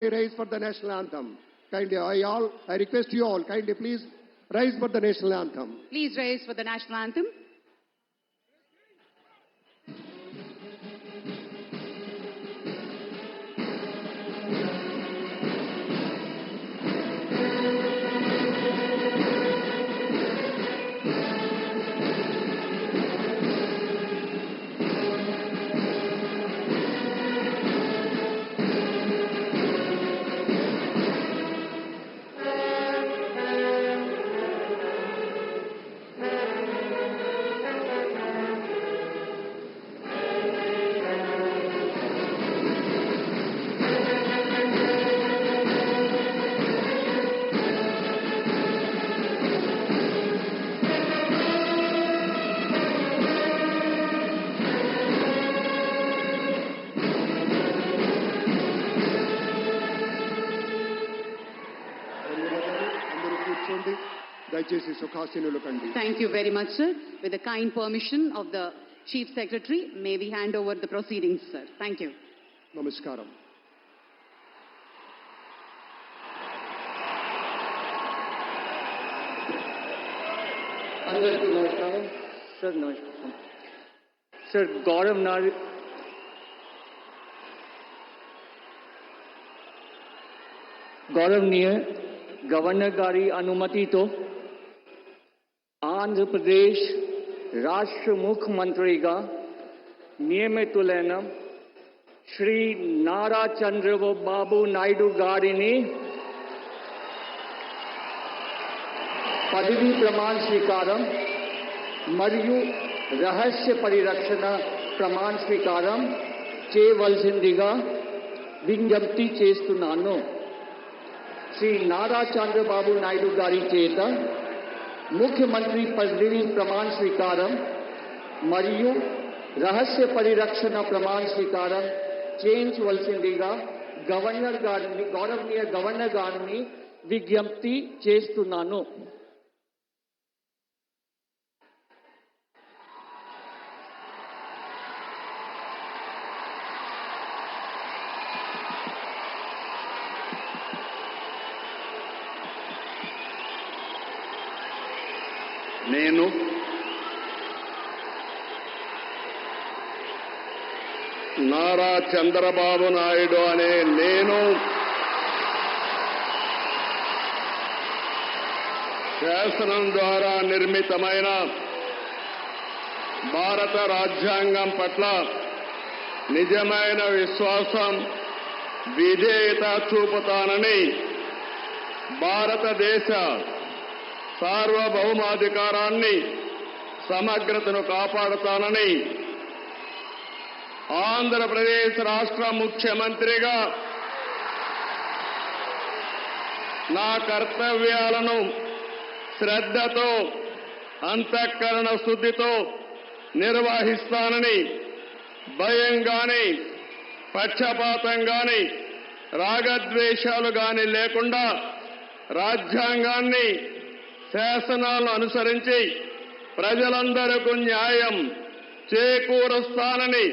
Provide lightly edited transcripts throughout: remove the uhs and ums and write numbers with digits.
rise for the national anthem. Kindly, I request you all, kindly please rise for the national anthem. Please rise for the national anthem. Thank you very much, sir. With the kind permission of the Chief Secretary, may we hand over the proceedings, sir. Thank you. Namaskaram. Namaskaram. Sir, namaskaram. Sir, गौरवनीय governor गारी अनुमति तो आंध्र प्रदेश राष्ट्र मुख्यमंत्री का नियमितुलैन श्री नारा चंद्रबाबु नायडू गारिनी पदवी प्रमाण स्वीकारम मरियु रहस्य परिरक्षण प्रमाण स्वीकारम చేయవలసిందిగా విజ్ఞప్తి చేస్తున్నాను. శ్రీ నారా చంద్రబాబు నాయుడు గారి చేత ముఖ్యమంత్రి పదవి ప్రమాణ స్వీకారం మరియు రహస్య పరిరక్షణ ప్రమాణ స్వీకారం చేయించవలసిందిగా గౌరవనీయ గవర్నర్ గారిని విజ్ఞప్తి చేస్తున్నాను. నేను నారా చంద్రబాబు నాయుడు అనే నేను శాసనం ద్వారా నిర్మితమైన భారత రాజ్యాంగం పట్ల నిజమైన విశ్వాసం విధేయత చూపుతానని భారతదేశ సార్వభౌమాధికారాన్ని సమగ్రతను కాపాడుతానని ఆంధ్రప్రదేశ్ రాష్ట్ర ముఖ్యమంత్రిగా నా కర్తవ్యాలను శ్రద్ధతో అంతఃకరణ శుద్ధితో నిర్వహిస్తానని భయం గాని పక్షపాతం గాని రాగద్వేషాలు గాని లేకుండా రాజ్యాంగాన్ని శాసనాలను అనుసరించి ప్రజలందరికీ న్యాయం చేకూరుస్తానని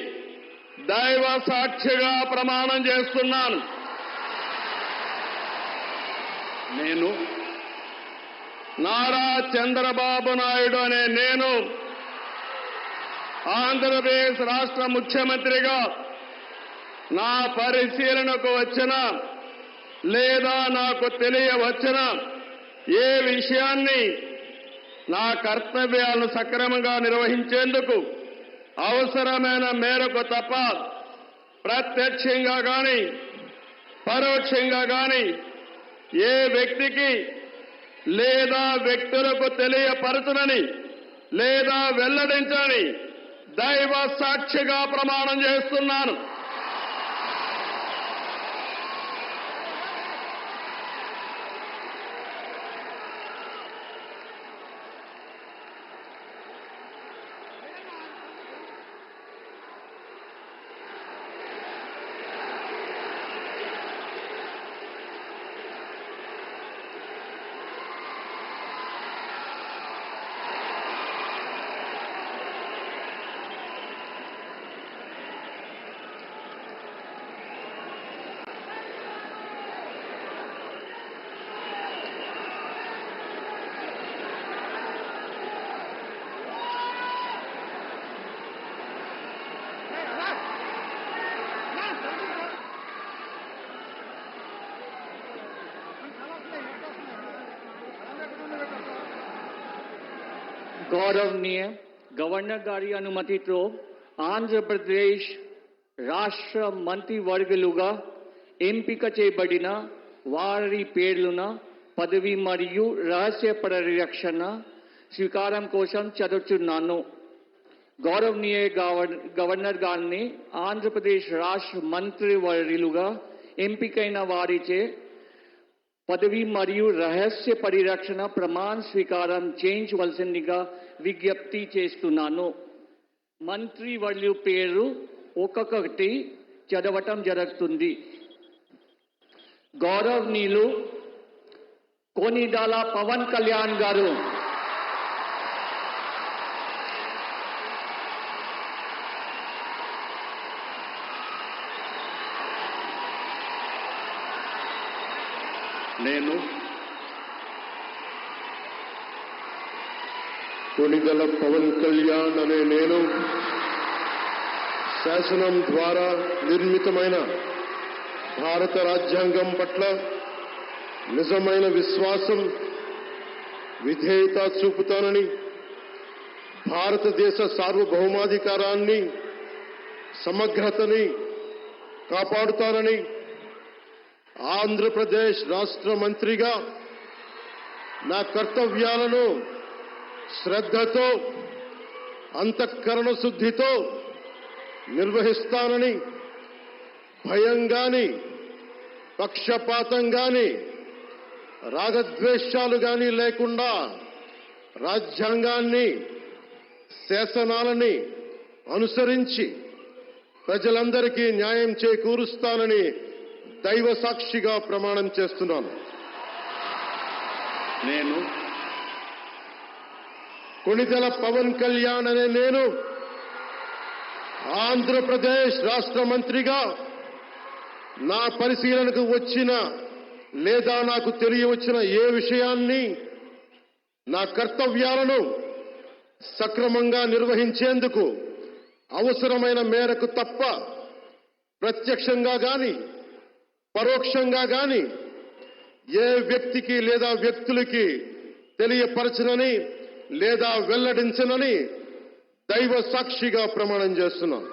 దైవ సాక్షిగా ప్రమాణం చేస్తున్నాను. నేను నారా చంద్రబాబు నాయుడు అనే నేను ఆంధ్రప్రదేశ్ రాష్ట్ర ముఖ్యమంత్రిగా నా పరిశీలనకు వచ్చిన లేదా నాకు తెలియవచ్చిన ఏ విషయాన్ని నా కర్తవ్యాలను సక్రమంగా నిర్వహించేందుకు అవసరమైన మేరకు తప్ప ప్రత్యక్షంగా గాని పరోక్షంగా గాని ఏ వ్యక్తికి లేదా వ్యక్తులకు తెలియపరచునని లేదా వెల్లడించని దైవ సాక్షిగా ప్రమాణం చేస్తున్నాను. గౌరవనీయ గవర్నర్ గారి అనుమతితో ఆంధ్రప్రదేశ్ రాష్ట్ర మంత్రివర్గులుగా ఎంపిక చేయబడిన వారి పేర్లున పదవి మరియు రహస్య పరిరక్షణ స్వీకారం కోసం చదువుతున్నాను. గౌరవనీయ గవర్నర్ గారిని ఆంధ్రప్రదేశ్ రాష్ట్ర మంత్రివర్యులుగా ఎంపికైన వారిచే పదవి మరియు రహస్య పరిరక్షణ ప్రమాణ స్వీకారం చేయించవలసిందిగా విజ్ఞప్తి చేస్తున్నాను. మంత్రివర్యుల పేరు ఒక్కొక్కటి చదవటం జరుగుతుంది. గౌరవనీయులు కొనిదాల పవన్ కళ్యాణ్ గారు, నేను కొనిదల పవన్ కళ్యాణ్ అనే నేను శాసనం ద్వారా నిర్మితమైన భారత రాజ్యాంగం పట్ల నిజమైన విశ్వాసం, విధేయత చూపుతానని, భారతదేశ సార్వభౌమాధికారాన్ని, సమగ్రతని కాపాడుతానని, ఆంధ్రప్రదేశ్ రాష్ట్ర మంత్రిగా నా కర్తవ్యాలను శ్రద్ధతో, అంతఃకరణ శుద్ధితో నిర్వహిస్తానని, భయం గాని, పక్షపాతం గాని, రాగద్వేషాలు గాని లేకుండా రాజ్యాంగాన్ని, శాసనాలని అనుసరించి ప్రజలందరికీ న్యాయం చేకూరుస్తానని దైవ సాక్షిగా ప్రమాణం చేస్తున్నాను. నేను కొనిదెల పవన్ కళ్యాణ్ అనే నేను ఆంధ్రప్రదేశ్ రాష్ట్ర మంత్రిగా నా పరిశీలనకు వచ్చిన లేదా నాకు తెలియవచ్చిన ఏ విషయాన్ని, నా కర్తవ్యాలను సక్రమంగా నిర్వహించేందుకు అవసరమైన మేరకు తప్ప ప్రత్యక్షంగా గాని పరోక్షంగా గాని ఏ వ్యక్తికి లేదా వ్యక్తులకి తెలియపరచనని లేదా వెల్లడించనని దైవ సాక్షిగా ప్రమాణం చేస్తున్నాను.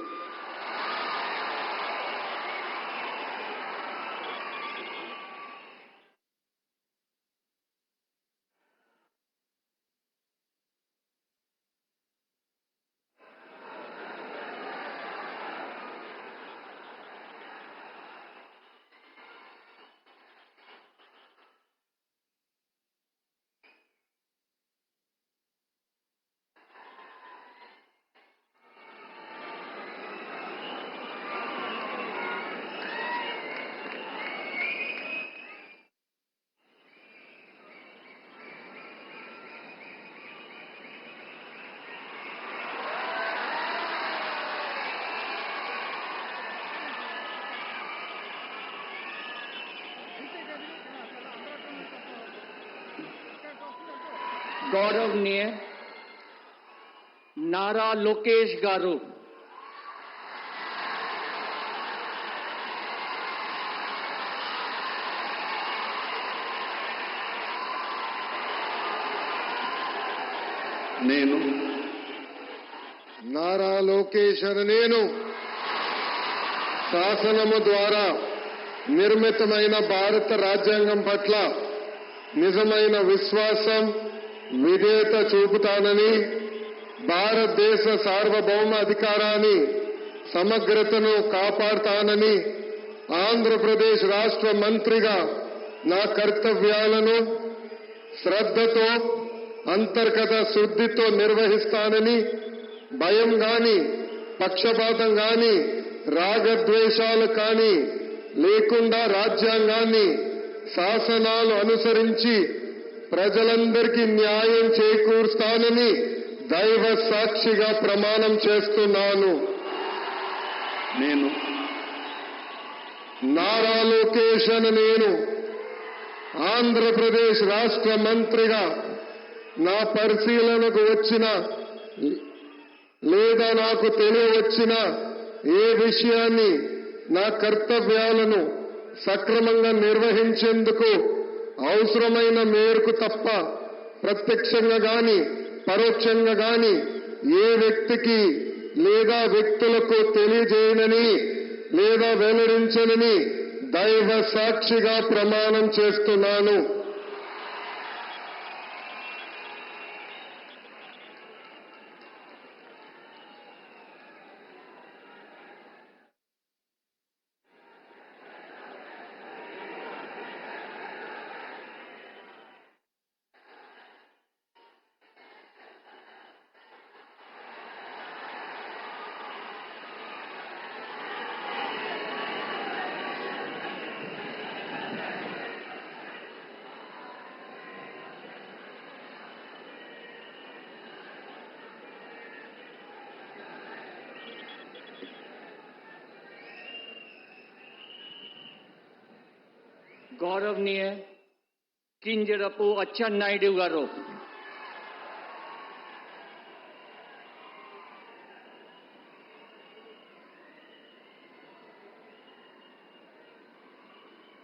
గౌరవనీయ నారా లోకేష్ గారు, నేను నారా లోకేష్ అని నేను శాసనము ద్వారా నిర్మితమైన భారత రాజ్యాంగం పట్ల నిజమైన విశ్వాసం, విధేయత చూపుతానని, భారతదేశ సార్వభౌమ అధికారాన్ని, సమగ్రతను కాపాడుతానని, ఆంధ్రప్రదేశ్ రాష్ట్ర మంత్రిగా నా కర్తవ్యాలను శ్రద్ధతో, అంతర్గత శుద్ధితో నిర్వహిస్తానని, భయం గాని, పక్షపాతం గాని, రాగద్వేషాలు కాని లేకుండా రాజ్యాంగాన్ని, శాసనాలు అనుసరించి ప్రజలందరికీ న్యాయం చేకూరుస్తానని దైవ సాక్షిగా ప్రమాణం చేస్తున్నాను. నేను నారా లోకేష్ అని నేను ఆంధ్రప్రదేశ్ రాష్ట్ర మంత్రిగా నా పరిశీలనకు వచ్చిన లేదా నాకు తెలియవచ్చిన ఏ విషయాన్ని, నా కర్తవ్యాలను సక్రమంగా నిర్వహించేందుకు అవసరమైన మేరకు తప్ప ప్రత్యక్షంగా గాని పరోక్షంగా గాని ఏ వ్యక్తికి లేదా వ్యక్తులకు తెలియజేయనని లేదా వెల్లడించనని దైవ సాక్షిగా ప్రమాణం చేస్తున్నాను. గౌరవనీయ కింజరపు అచ్చెన్నాయుడు గారు.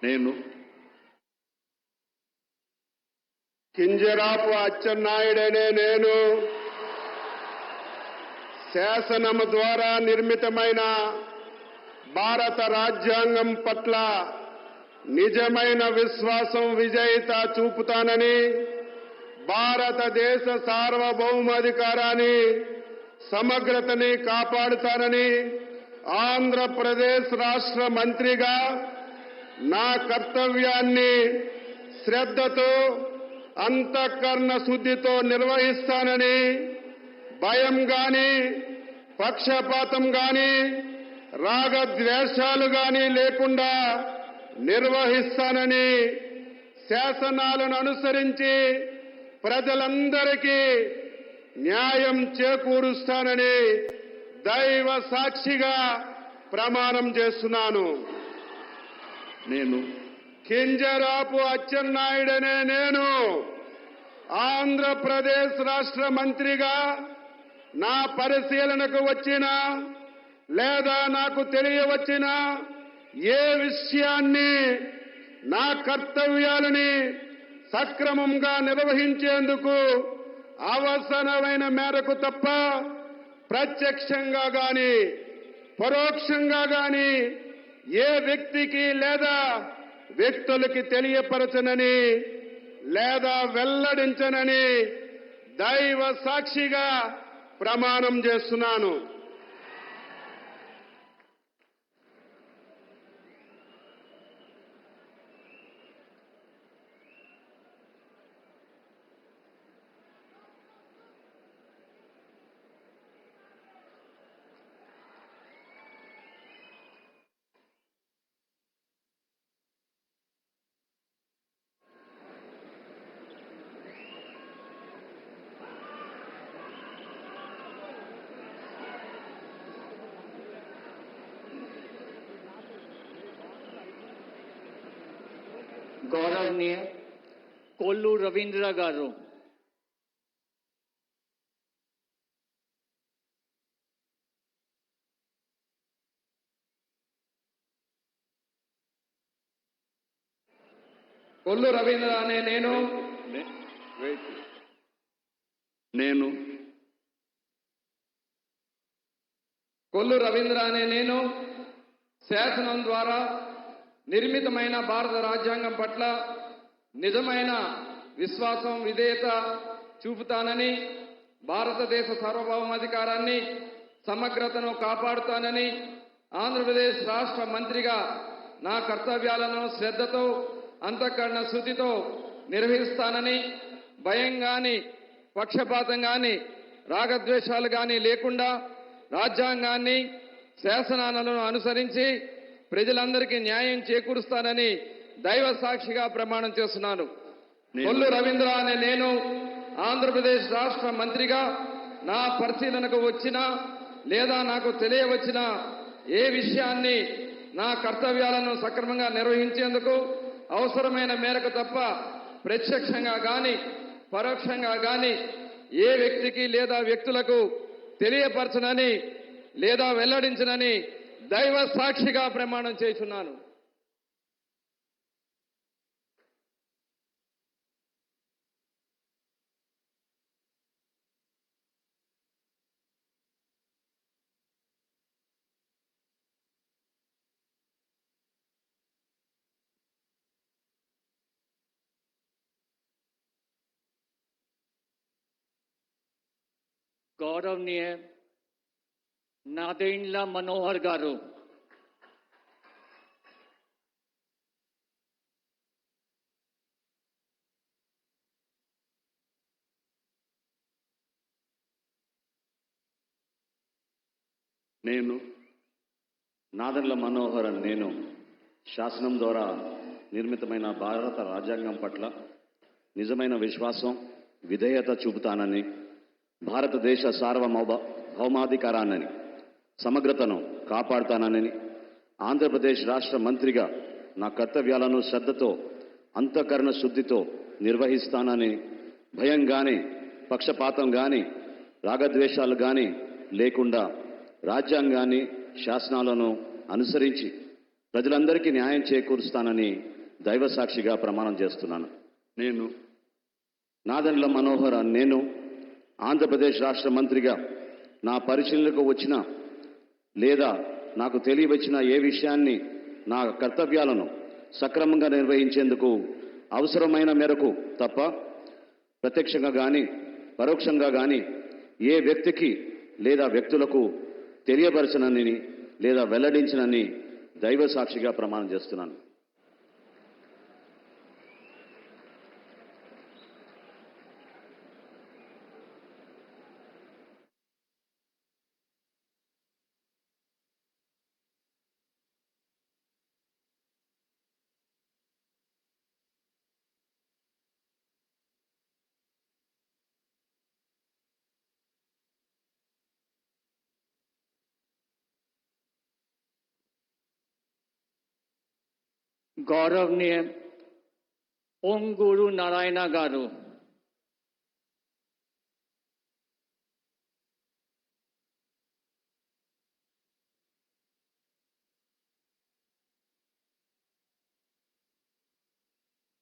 నేను కింజరాపు అచ్చెన్నాయుడనే నేను శాసనము ద్వారా నిర్మితమైన భారత రాజ్యాంగం పట్ల నిజమైన విశ్వాసం విజేత చూపుతానని, భారతదేశ సార్వభౌమాధికారాన్ని సమగ్రతని కాపాడుతానని, ఆంధ్రప్రదేశ్ రాష్ట్ర మంత్రిగా నా కర్తవ్యాన్ని శ్రద్ధతో అంతఃకరణ శుద్ధితో నిర్వహిస్తానని, భయం గాని పక్షపాతం గాని రాగద్వేషాలు గాని లేకుండా నిర్వహిస్తానని, శాసనాలను అనుసరించి ప్రజలందరికీ న్యాయం చేకూరుస్తానని దైవ సాక్షిగా ప్రమాణం చేస్తున్నాను. నేను కింజరాపు అచ్చెన్నాయుడనే నేను ఆంధ్రప్రదేశ్ రాష్ట్ర మంత్రిగా నా పరిశీలనకు వచ్చిన లేదా నాకు తెలియవచ్చిన ఏ విషయాన్ని నా కర్తవ్యాలని సక్రమంగా నిర్వహించేందుకు అవసరమైన మేరకు తప్ప ప్రత్యక్షంగా గాని పరోక్షంగా గాని ఏ వ్యక్తికి లేదా వ్యక్తులకి తెలియపరచనని లేదా వెల్లడించనని దైవ సాక్షిగా ప్రమాణం చేస్తున్నాను. గౌరవనీయ కొల్లు రవీంద్ర గారు. కొల్లు రవీంద్ర అనే నేను కొల్లు రవీంద్ర అనే నేను శాసనం ద్వారా నిర్మితమైన భారత రాజ్యాంగం పట్ల నిజమైన విశ్వాసం విధేయత చూపుతానని, భారతదేశ సార్వభౌమాధికారాన్ని సమగ్రతను కాపాడుతానని, ఆంధ్రప్రదేశ్ రాష్ట్ర మంత్రిగా నా కర్తవ్యాలను శ్రద్ధతో అంతఃకరణ శుద్ధితో నిర్వహిస్తానని, భయం గాని పక్షపాతం గాని రాగద్వేషాలు గాని లేకుండా రాజ్యాంగాన్ని శాసనాలను అనుసరించి ప్రజలందరికీ న్యాయం చేకూరుస్తానని దైవ సాక్షిగా ప్రమాణం చేస్తున్నాను. కొల్లు రవీంద్ర అనే నేను ఆంధ్రప్రదేశ్ రాష్ట్ర మంత్రిగా నా పరిశీలనకు వచ్చిన లేదా నాకు తెలియవచ్చిన ఏ విషయాన్ని నా కర్తవ్యాలను సక్రమంగా నిర్వహించేందుకు అవసరమైన మేరకు తప్ప ప్రత్యక్షంగా గాని పరోక్షంగా గాని ఏ వ్యక్తికి లేదా వ్యక్తులకు తెలియపరచనని లేదా వెల్లడించనని దైవ సాక్షిగా ప్రమాణం చేస్తున్నాను. గౌరవనీయ నాదెండ్ల మనోహర్ గారు, నేను నాదెండ్ల మనోహర్ నేను శాసనం ద్వారా నిర్మితమైన భారత రాజ్యాంగం పట్ల నిజమైన విశ్వాసం, విధేయత చూపుతానని, భారతదేశ సార్వభౌమాధికారాన్ని, సమగ్రతను కాపాడుతానని, ఆంధ్రప్రదేశ్ రాష్ట్ర మంత్రిగా నా కర్తవ్యాలను శ్రద్ధతో, అంతఃకరణ శుద్ధితో నిర్వహిస్తానని, భయం కానీ, పక్షపాతం కానీ, రాగద్వేషాలు కానీ లేకుండా రాజ్యాంగాన్ని, శాసనాలను అనుసరించి ప్రజలందరికీ న్యాయం చేకూరుస్తానని దైవ సాక్షిగా ప్రమాణం చేస్తున్నాను. నేను నాదెండ్ల మనోహర్ నేను ఆంధ్రప్రదేశ్ రాష్ట్ర మంత్రిగా నా పరిశీలనకు వచ్చిన లేదా నాకు తెలియవచ్చిన ఏ విషయాన్ని, నా కర్తవ్యాలను సక్రమంగా నిర్వహించేందుకు అవసరమైన మేరకు తప్ప ప్రత్యక్షంగా కానీ పరోక్షంగా కానీ ఏ వ్యక్తికి లేదా వ్యక్తులకు తెలియపరచనని లేదా వెల్లడించనని దైవ సాక్షిగా ప్రమాణం చేస్తున్నాను. గౌరవనీయ పొంగూరు నారాయణ గారు,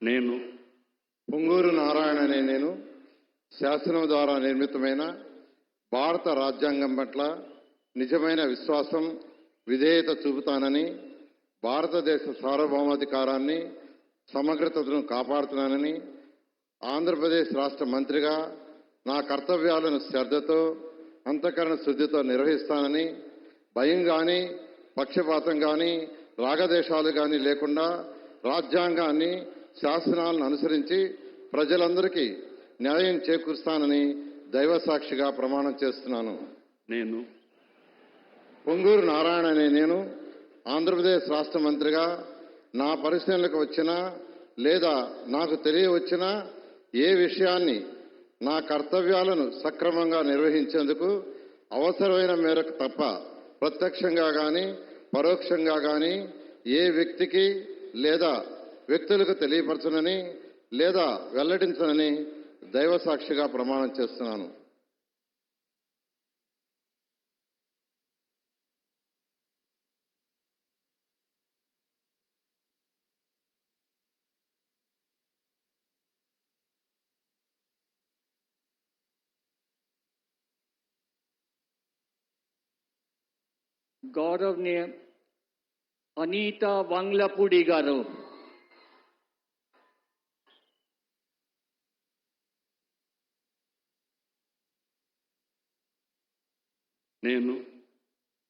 నేను పొంగూరు నారాయణ అనే నేను శాసనం ద్వారా నిర్మితమైన భారత రాజ్యాంగం పట్ల నిజమైన విశ్వాసం, విధేయత చూపుతానని, భారతదేశ సార్వభౌమాధికారాన్ని, సమగ్రతను కాపాడుతున్నానని, ఆంధ్రప్రదేశ్ రాష్ట్ర మంత్రిగా నా కర్తవ్యాలను శ్రద్ధతో, అంతఃకరణ శుద్ధితో నిర్వహిస్తానని, భయం కానీ, పక్షపాతం కానీ, రాగదేశాలు కానీ లేకుండా రాజ్యాంగాన్ని, శాసనాలను అనుసరించి ప్రజలందరికీ న్యాయం చేకూరుస్తానని దైవ సాక్షిగా ప్రమాణం చేస్తున్నాను. నేను పొంగూరు నారాయణ అనే నేను ఆంధ్రప్రదేశ్ రాష్ట్ర మంత్రిగా నా పరిశీలనకు వచ్చిన లేదా నాకు తెలియవచ్చిన ఏ విషయాన్ని, నా కర్తవ్యాలను సక్రమంగా నిర్వహించేందుకు అవసరమైన మేరకు తప్ప ప్రత్యక్షంగా కానీ పరోక్షంగా కానీ ఏ వ్యక్తికి లేదా వ్యక్తులకు తెలియపరచనని లేదా వెల్లడించనని దైవ సాక్షిగా ప్రమాణం చేస్తున్నాను. గౌరవనీయ అనిత వంగ్లపూడి గారు, నేను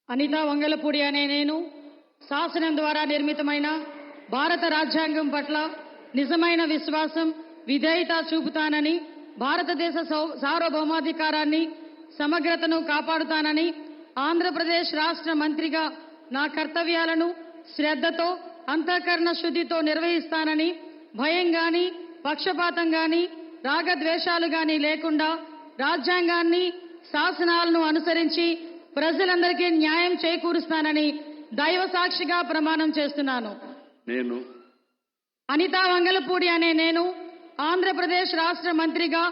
అనితా వంగలపూడి అనే నేను శాసనం ద్వారా నిర్మితమైన భారత రాజ్యాంగం పట్ల నిజమైన విశ్వాసం, విధేయత చూపుతానని, భారతదేశ సార్వభౌమాధికారాన్ని, సమగ్రతను కాపాడుతానని, ఆంధ్రప్రదేశ్ రాష్ట్ర మంత్రిగా నా కర్తవ్యాలను శ్రద్ధతో, అంతఃకరణ శుద్ధితో నిర్వహిస్తానని, భయం గాని, పక్షపాతం గాని, రాగద్వేషాలు గాని లేకుండా రాజ్యాంగాన్ని, శాసనాలను అనుసరించి ప్రజలందరికీ న్యాయం చేకూరుస్తానని దైవ సాక్షిగా ప్రమాణం చేస్తున్నాను. నేను అనితా వంగలపూడి అనే నేను ఆంధ్రప్రదేశ్ రాష్ట్ర మంత్రిగా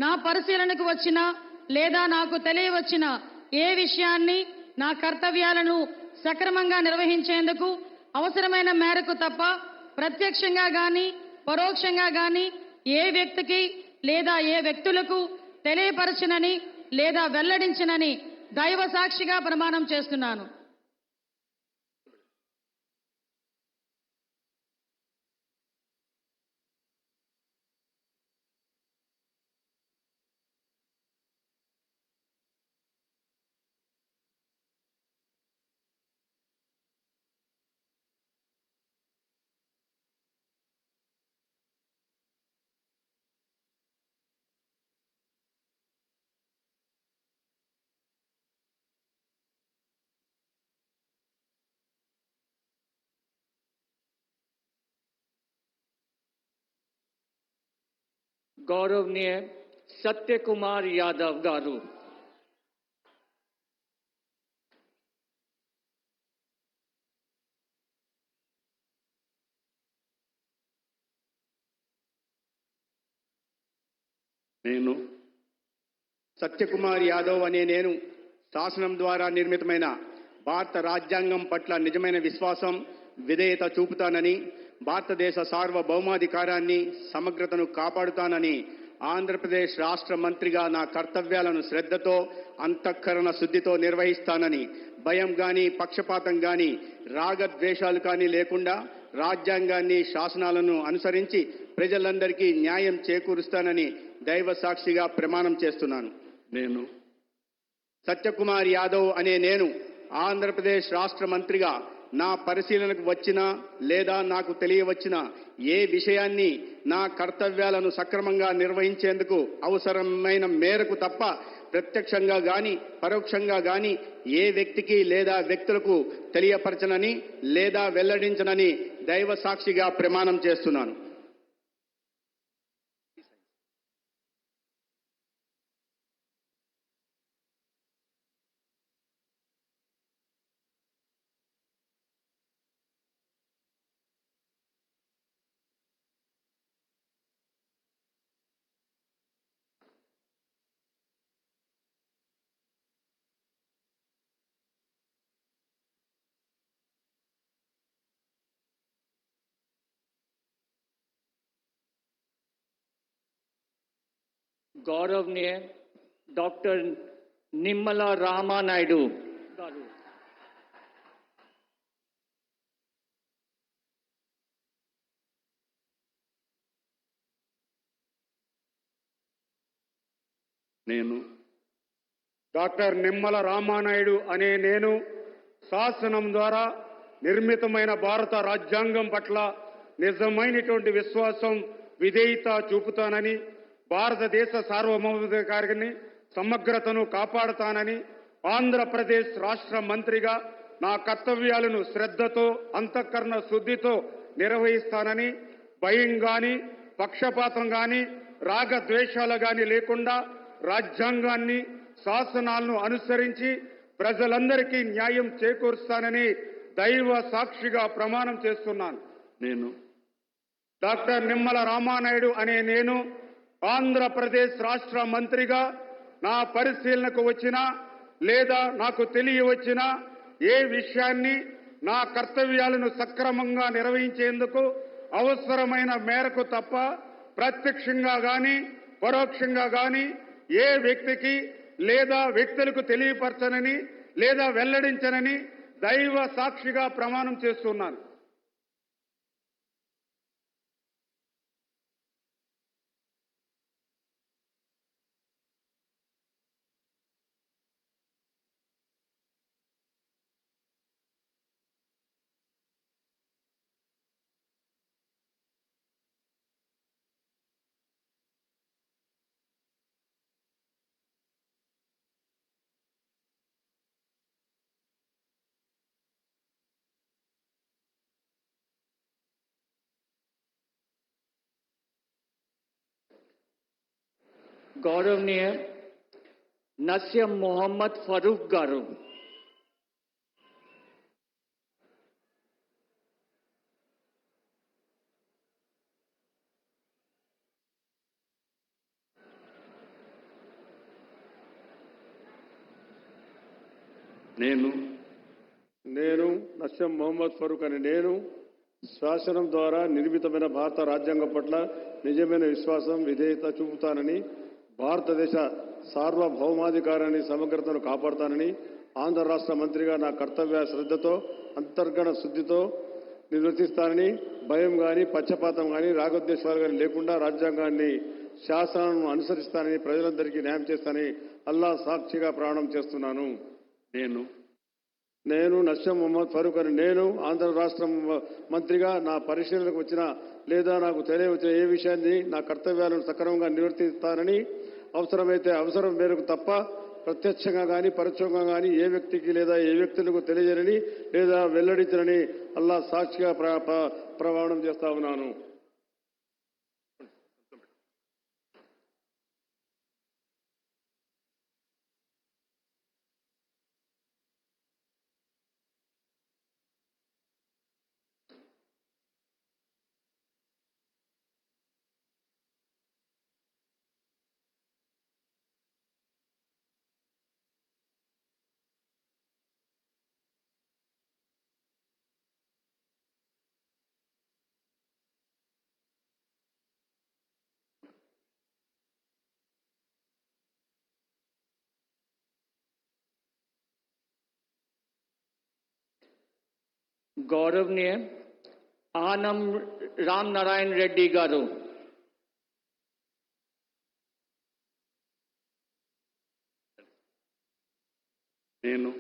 నా పరిశీలనకు వచ్చిన లేదా నాకు తెలియవచ్చిన ఏ విషయాన్ని, నా కర్తవ్యాలను సక్రమంగా నిర్వహించేందుకు అవసరమైన మేరకు తప్ప ప్రత్యక్షంగా గాని పరోక్షంగా గాని ఏ వ్యక్తికి లేదా ఏ వ్యక్తులకు తెలియపరచనని లేదా వెల్లడించనని దైవ సాక్షిగా ప్రమాణం చేస్తున్నాను. గౌరవనీయ సత్యకుమార్ యాదవ్ గారు. నేను సత్యకుమార్ యాదవ్ అనే నేను శాసనం ద్వారా నిర్మితమైన భారత రాజ్యాంగం పట్ల నిజమైన విశ్వాసం, విధేయత చూపుతానని, భారతదేశ సార్వభౌమాధికారాన్ని, సమగ్రతను కాపాడుతానని ఆంధ్రప్రదేశ్ రాష్ట్ర మంత్రిగా నా కర్తవ్యాలను శ్రద్ధతో, అంతఃకరణ శుద్ధితో నిర్వహిస్తానని, భయం గాని, పక్షపాతం గాని, రాగద్వేషాలు కానీ లేకుండా రాజ్యాంగాన్ని, శాసనాలను అనుసరించి ప్రజలందరికీ న్యాయం చేకూరుస్తానని దైవ సాక్షిగా ప్రమాణం చేస్తున్నాను. నేను సత్యకుమార్ యాదవ్ అనే నేను ఆంధ్రప్రదేశ్ రాష్ట్ర మంత్రిగా నా పరిశీలనకు వచ్చినా లేదా నాకు తెలియవచ్చిన ఏ విషయాన్ని నా కర్తవ్యాలను సక్రమంగా నిర్వహించేందుకు అవసరమైన మేరకు తప్ప ప్రత్యక్షంగా గాని పరోక్షంగా గాని ఏ వ్యక్తికి లేదా వ్యక్తులకు తెలియపరచనని లేదా వెల్లడించనని దైవ సాక్షిగా ప్రమాణం చేస్తున్నాను. గౌరవనీయ డాక్టర్ నిమ్మల రామానాయుడు గారు. నేను డాక్టర్ నిమ్మల రామానాయుడు అనే నేను శాసనం ద్వారా నిర్మితమైన భారత రాజ్యాంగం పట్ల నిజమైనటువంటి విశ్వాసం, విధేయత చూపుతానని, భారతదేశ సార్వభౌమాధికారాన్ని, సమగ్రతను కాపాడుతానని, ఆంధ్రప్రదేశ్ రాష్ట్ర మంత్రిగా నా కర్తవ్యాలను శ్రద్ధతో, అంతఃకరణ శుద్ధితో నిర్వహిస్తానని, భయం గాని, పక్షపాతం గాని, రాగద్వేషాలు గాని లేకుండా రాజ్యాంగాన్ని, శాసనాలను అనుసరించి ప్రజలందరికీ న్యాయం చేకూరుస్తానని దైవ సాక్షిగా ప్రమాణం చేస్తున్నాను. నేను డాక్టర్ నిమ్మల రామానాయుడు అనే నేను ఆంధ్రప్రదేశ్ రాష్ట్ర మంత్రిగా నా పరిశీలనకు వచ్చినా లేదా నాకు తెలియవచ్చినా ఏ విషయాన్ని నా కర్తవ్యాలను సక్రమంగా నిర్వహించేందుకు అవసరమైన మేరకు తప్ప ప్రత్యక్షంగా గాని పరోక్షంగా గాని ఏ వ్యక్తికి లేదా వ్యక్తులకు తెలియపరచనని లేదా వెల్లడించనని దైవ సాక్షిగా ప్రమాణం చేస్తున్నాను. గౌరవనీయ నస్యం మొహమ్మద్ ఫరూక్ గారు. నేను నస్యం మొహమ్మద్ ఫరూక్ అని నేను శాసనం ద్వారా నిర్మితమైన భారత రాజ్యాంగం పట్ల నిజమైన విశ్వాసం, విధేయత చూపుతానని, భారతదేశ సార్వభౌమాధికారాన్ని, సమగ్రతను కాపాడుతానని, ఆంధ్ర రాష్ట్ర మంత్రిగా నా కర్తవ్య శ్రద్ధతో, అంతర్గత శుద్ధితో నిర్వర్తిస్తానని, భయం గాని, పక్షపాతం గాని, రాగద్వేషాలు గాని లేకుండా రాజ్యాంగాన్ని, శాసనాలను అనుసరిస్తానని, ప్రజలందరికీ న్యాయం చేస్తానని అల్లా సాక్షిగా ప్రమాణం చేస్తున్నాను. నేను నస్యం మొహమ్మద్ ఫరూక్ అని నేను ఆంధ్ర రాష్ట్ర మంత్రిగా నా పరిశీలనకు వచ్చిన లేదా నాకు తెలియవచ్చిన ఏ విషయాన్ని నా కర్తవ్యాలను సక్రమంగా నిర్వర్తిస్తానని, అవసరమైతే అవసరం మేరకు తప్ప ప్రత్యక్షంగా కానీ పరోక్షంగా కానీ ఏ వ్యక్తికి లేదా ఏ వ్యక్తులకు తెలియజేయని లేదా వెల్లడించనని అల్లా సాక్షిగా ప్రమాణం చేస్తా ఉన్నాను. గౌరవనీయ ఆనం రామ్ నారాయణ రెడ్డి గారు. నేను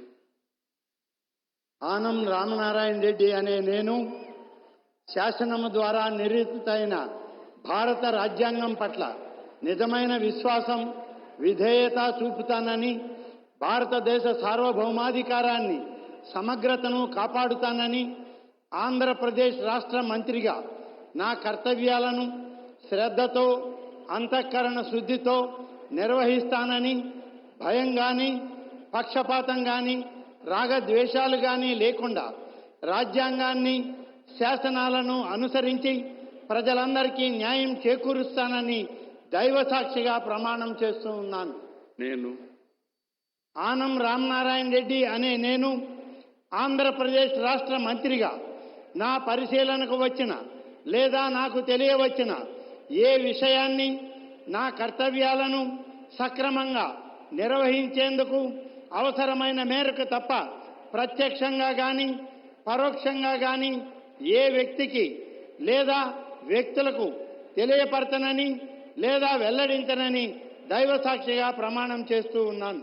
ఆనం రామనారాయణ రెడ్డి అనే నేను శాసనము ద్వారా నిర్మితమైన భారత రాజ్యాంగం పట్ల నిజమైన విశ్వాసం, విధేయత చూపుతానని, భారతదేశ సార్వభౌమాధికారాన్ని, సమగ్రతను కాపాడుతానని, ఆంధ్రప్రదేశ్ రాష్ట్ర మంత్రిగా నా కర్తవ్యాలను శ్రద్ధతో, అంతఃకరణ శుద్ధితో నిర్వహిస్తానని, భయం గాని, పక్షపాతం గాని, రాగద్వేషాలు గాని లేకుండా రాజ్యాంగాన్ని, శాసనాలను అనుసరించి ప్రజలందరికీ న్యాయం చేకూరుస్తానని దైవసాక్షిగా ప్రమాణం చేస్తూ ఉన్నాను. నేను ఆనం రామనారాయణ రెడ్డి అనే నేను ఆంధ్రప్రదేశ్ రాష్ట్ర మంత్రిగా నా పరిశీలనకు వచ్చిన లేదా నాకు తెలియవచ్చిన ఏ విషయాన్ని, నా కర్తవ్యాలను సక్రమంగా నిర్వహించేందుకు అవసరమైన మేరకు తప్ప ప్రత్యక్షంగా గాని పరోక్షంగా గాని ఏ వ్యక్తికి లేదా వ్యక్తులకు తెలియపరచనని లేదా వెల్లడించనని దైవసాక్షిగా ప్రమాణం చేస్తూ ఉన్నాను.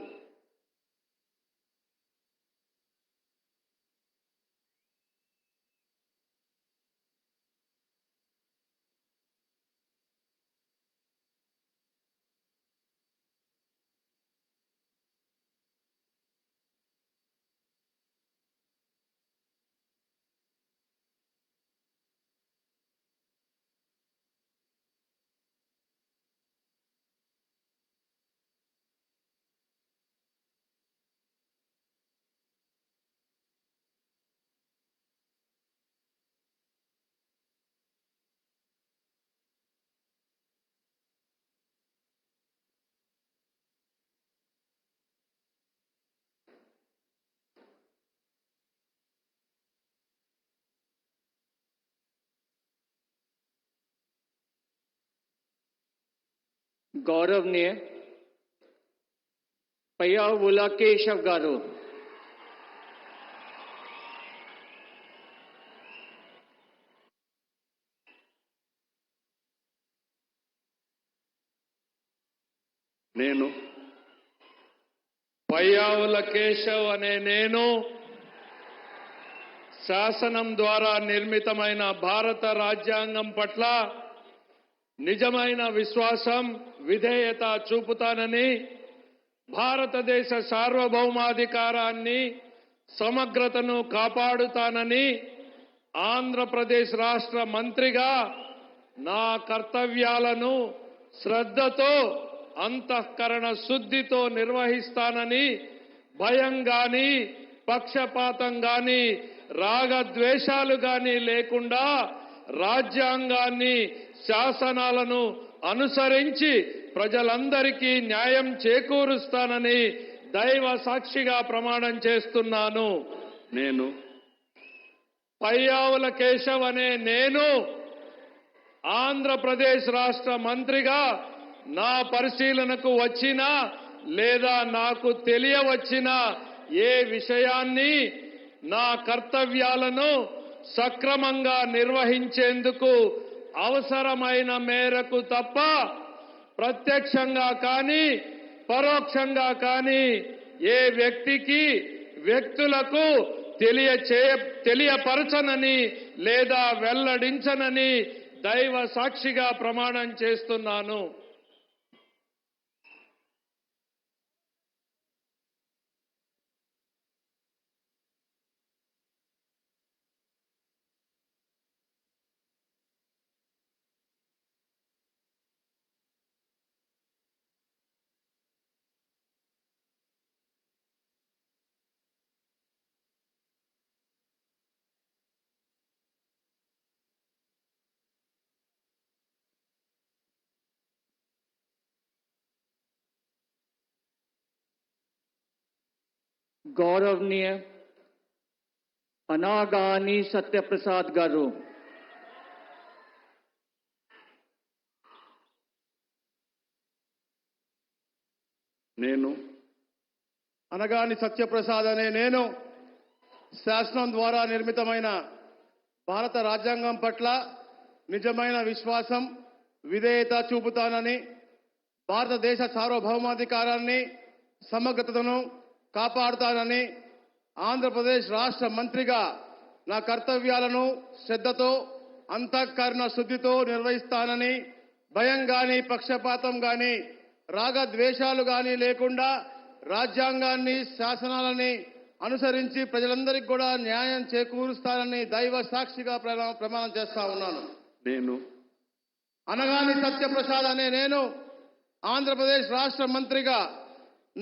గౌరవనీయ పయ్యావుల కేశవ్ గారు. నేను పయ్యావుల కేశవ్ అనే నేను శాసనం ద్వారా నిర్మితమైన భారత రాజ్యాంగం పట్ల నిజమైన విశ్వాసం, విధేయత చూపుతానని, భారతదేశ సార్వభౌమాధికారాన్ని, సమగ్రతను కాపాడుతానని, ఆంధ్రప్రదేశ్ రాష్ట్ర మంత్రిగా నా కర్తవ్యాలను శ్రద్ధతో, అంతఃకరణ శుద్ధితో నిర్వహిస్తానని, భయం గాని, పక్షపాతం గాని, రాగద్వేషాలు గాని లేకుండా రాజ్యాంగాన్ని, శాసనాలను అనుసరించి ప్రజలందరికీ న్యాయం చేకూరుస్తానని దైవ సాక్షిగా ప్రమాణం చేస్తున్నాను. నేను పయ్యావుల కేశవ్ అనే నేను ఆంధ్రప్రదేశ్ రాష్ట్ర మంత్రిగా నా పరిశీలనకు వచ్చిన లేదా నాకు తెలియవచ్చిన ఏ విషయాన్ని, నా కర్తవ్యాలను సక్రమంగా నిర్వహించేందుకు అవసరమైన మేరకు తప్ప ప్రత్యక్షంగా కానీ పరోక్షంగా కానీ ఏ వ్యక్తికి, వ్యక్తులకు తెలియపరచనని లేదా వెల్లడించనని దైవ సాక్షిగా ప్రమాణం చేస్తున్నాను. గౌరవనీయ అనాగాని సత్యప్రసాద్ గారు. నేను అనగాని సత్యప్రసాద్ అనే నేను శాసనం ద్వారా నిర్మితమైన భారత రాజ్యాంగం పట్ల నిజమైన విశ్వాసం, విధేయత చూపుతానని, భారతదేశ సార్వభౌమాధికారాన్ని, సమగ్రతను కాపాడుతానని, ఆంధ్రప్రదేశ్ రాష్ట్ర మంత్రిగా నా కర్తవ్యాలను శ్రద్ధతో, అంతఃకరణ శుద్ధితో నిర్వహిస్తానని, భయం గాని, పక్షపాతం గాని, రాగద్వేషాలు గాని లేకుండా రాజ్యాంగాన్ని, శాసనాలని అనుసరించి ప్రజలందరికీ కూడా న్యాయం చేకూరుస్తానని దైవ సాక్షిగా ప్రమాణం చేస్తా ఉన్నాను. నేను అనగాని సత్యప్రసాద్ అనే నేను ఆంధ్రప్రదేశ్ రాష్ట్ర మంత్రిగా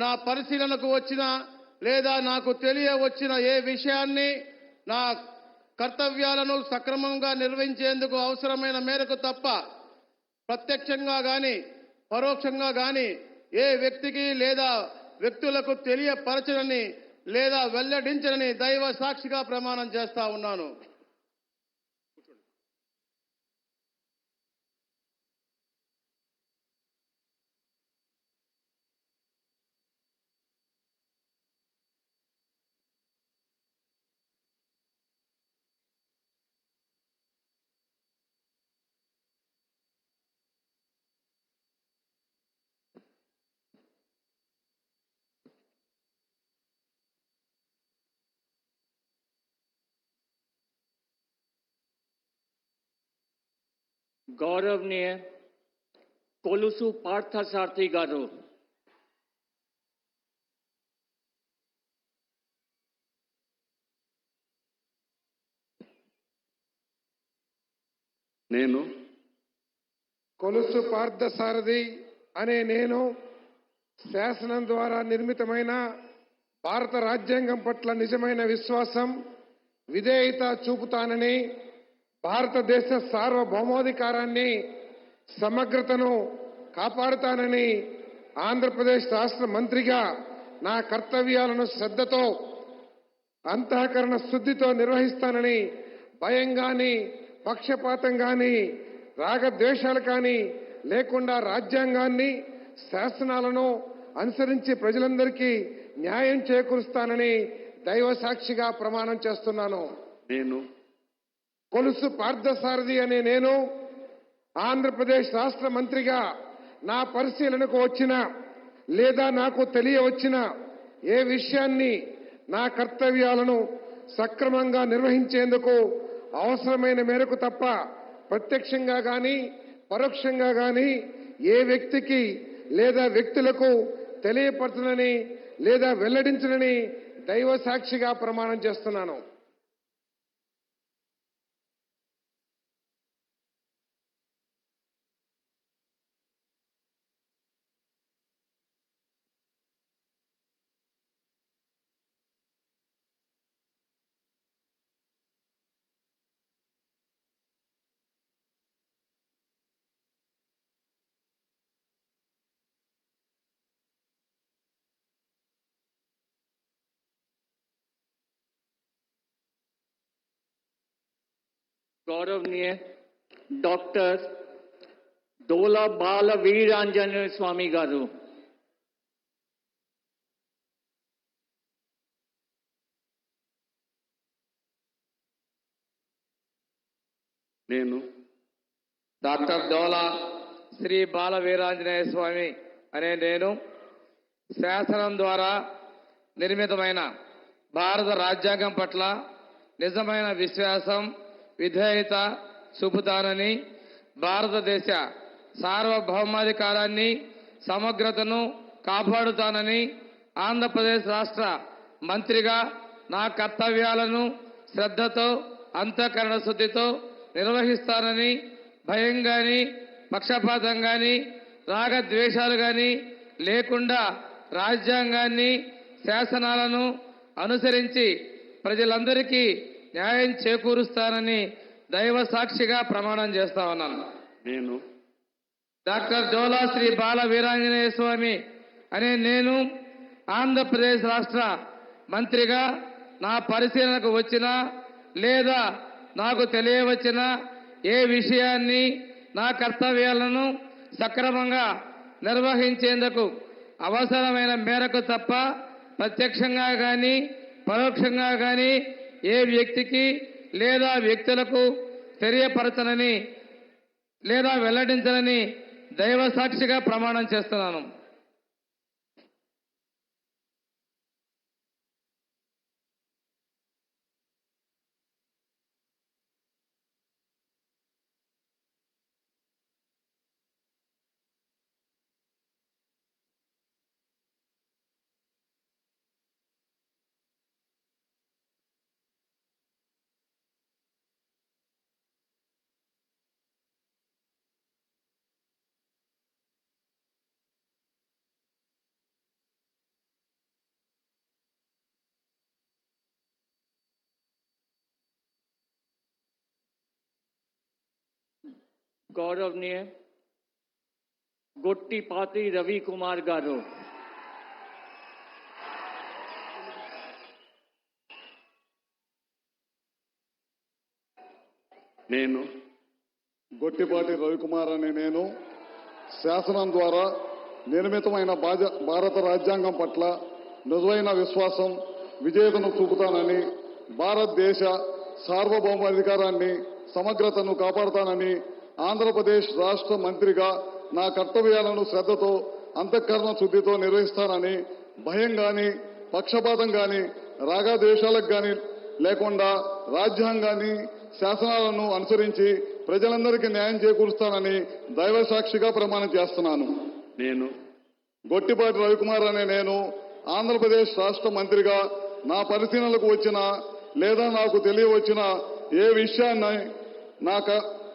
నా పరిశీలనకు వచ్చిన లేదా నాకు తెలియవచ్చిన ఏ విషయాన్ని నా కర్తవ్యాలను సక్రమంగా నిర్వహించేందుకు అవసరమైన మేరకు తప్ప ప్రత్యక్షంగా గాని పరోక్షంగా గాని ఏ వ్యక్తికి లేదా వ్యక్తులకు తెలియపరచనని లేదా వెల్లడించనని దైవ సాక్షిగా ప్రమాణం చేస్తా ఉన్నాను. गौरवनीय कोलुसु पार्थसारथी गारू, నేను కొలుసు పార్థసారథి అనే నేను శాసనం ద్వారా నిర్మితమైన భారత రాజ్యాంగం పట్ల నిజమైన విశ్వాసం, విధేయత చూపుతానని, భారతదేశ సార్వభౌమాధికారాన్ని, సమగ్రతను కాపాడుతానని, ఆంధ్రప్రదేశ్ రాష్ట్ర మంత్రిగా నా కర్తవ్యాలను శ్రద్ధతో, అంతఃకరణ శుద్ధితో నిర్వహిస్తానని, భయం గాని, పక్షపాతం గాని, రాగద్వేషాలు కానీ లేకుండా రాజ్యాంగాన్ని, శాసనాలను అనుసరించి ప్రజలందరికీ న్యాయం చేకూరుస్తానని దైవ సాక్షిగా ప్రమాణం చేస్తున్నాను. నేను కొలుసు పార్థసారథి అనే నేను ఆంధ్రప్రదేశ్ రాష్ట్ర మంత్రిగా నా పరిశీలనకు వచ్చిన లేదా నాకు తెలియవచ్చిన ఏ విషయాన్ని నా కర్తవ్యాలను సక్రమంగా నిర్వహించేందుకు అవసరమైన మేరకు తప్ప ప్రత్యక్షంగా గాని పరోక్షంగా గాని ఏ వ్యక్తికి లేదా వ్యక్తులకు తెలియపరచనని లేదా వెల్లడించనని దైవ సాక్షిగా ప్రమాణం చేస్తున్నాను. गौरवनीय डॉक्टर डोला बाल वीरांजनेय स्वामी गारू, నేను డాక్టర్ డోలా శ్రీ బాల వీరాంజనేయ స్వామి అనే నేను శాసనం ద్వారా నిర్మితమైన భారత రాజ్యాంగం పట్ల నిజమైన విశ్వాసం, విధేయత చూపుతానని, భారతదేశ సార్వభౌమాధికారాన్ని, సమగ్రతను కాపాడుతానని, ఆంధ్రప్రదేశ్ రాష్ట్ర మంత్రిగా నా కర్తవ్యాలను శ్రద్ధతో, అంతఃకరణ శుద్ధితో నిర్వహిస్తానని, భయం గాని, పక్షపాతం గాని, రాగద్వేషాలు గాని లేకుండా రాజ్యాంగాన్ని, శాసనాలను అనుసరించి ప్రజలందరికీ న్యాయం చేకూరుస్తానని దైవ సాక్షిగా ప్రమాణం చేస్తా ఉన్నాను. నేను డాక్టర్ డోలా శ్రీ బాల వీరాంజనేయ స్వామి అనే నేను ఆంధ్రప్రదేశ్ రాష్ట్ర మంత్రిగా నా పరిశీలనకు వచ్చిన లేదా నాకు తెలియవచ్చిన ఏ విషయాన్ని నా కర్తవ్యాలను సక్రమంగా నిర్వహించేందుకు అవసరమైన మేరకు తప్ప ప్రత్యక్షంగా గాని పరోక్షంగా గాని ఏ వ్యక్తికి లేదా వ్యక్తులకు తెలియపరచనని లేదా వెల్లడించనని దైవ సాక్షిగా ప్రమాణం చేస్తున్నాను. गौरवनीय गोट्टीपाती रवि कुमार गारू, నేను గొట్టిపాటి రవికుమార్ అనే నేను శాసనం ద్వారా నిర్మితమైన భారత రాజ్యాంగం పట్ల నిజమైన విశ్వాసం, విధేయతను చూపుతానని, భారతదేశ సార్వభౌమాధికారాన్ని, సమగ్రతను కాపాడుతానని ఆంధ్రప్రదేశ్ రాష్ట్ర మంత్రిగా నా కర్తవ్యాలను శ్రద్ధతో, అంతఃకరణ శుద్ధితో నిర్వహిస్తానని, భయం గాని, పక్షపాతం గాని, రాగద్వేషాలకు గాని లేకుండా రాజ్యాంగాన్ని, శాసనాలను అనుసరించి ప్రజలందరికీ న్యాయం చేకూరుస్తానని దైవ సాక్షిగా ప్రమాణం చేస్తున్నాను. నేను గొట్టిపాటి రవికుమార్ అనే నేను ఆంధ్రప్రదేశ్ రాష్ట్ర మంత్రిగా నా పరిశీలనలకు వచ్చిన లేదా నాకు తెలియవచ్చిన ఏ విషయాన్ని నా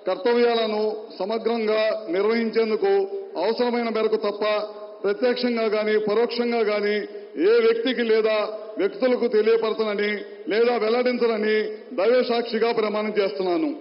కర్తవ్యాలను సమగ్రంగా నిర్వహించేందుకు అవసరమైన మేరకు తప్ప ప్రత్యక్షంగా గాని పరోక్షంగా గాని ఏ వ్యక్తికి లేదా వ్యక్తులకు తెలియపరచనని లేదా వెల్లడించనని దైవ సాక్షిగా ప్రమాణం చేస్తున్నాను.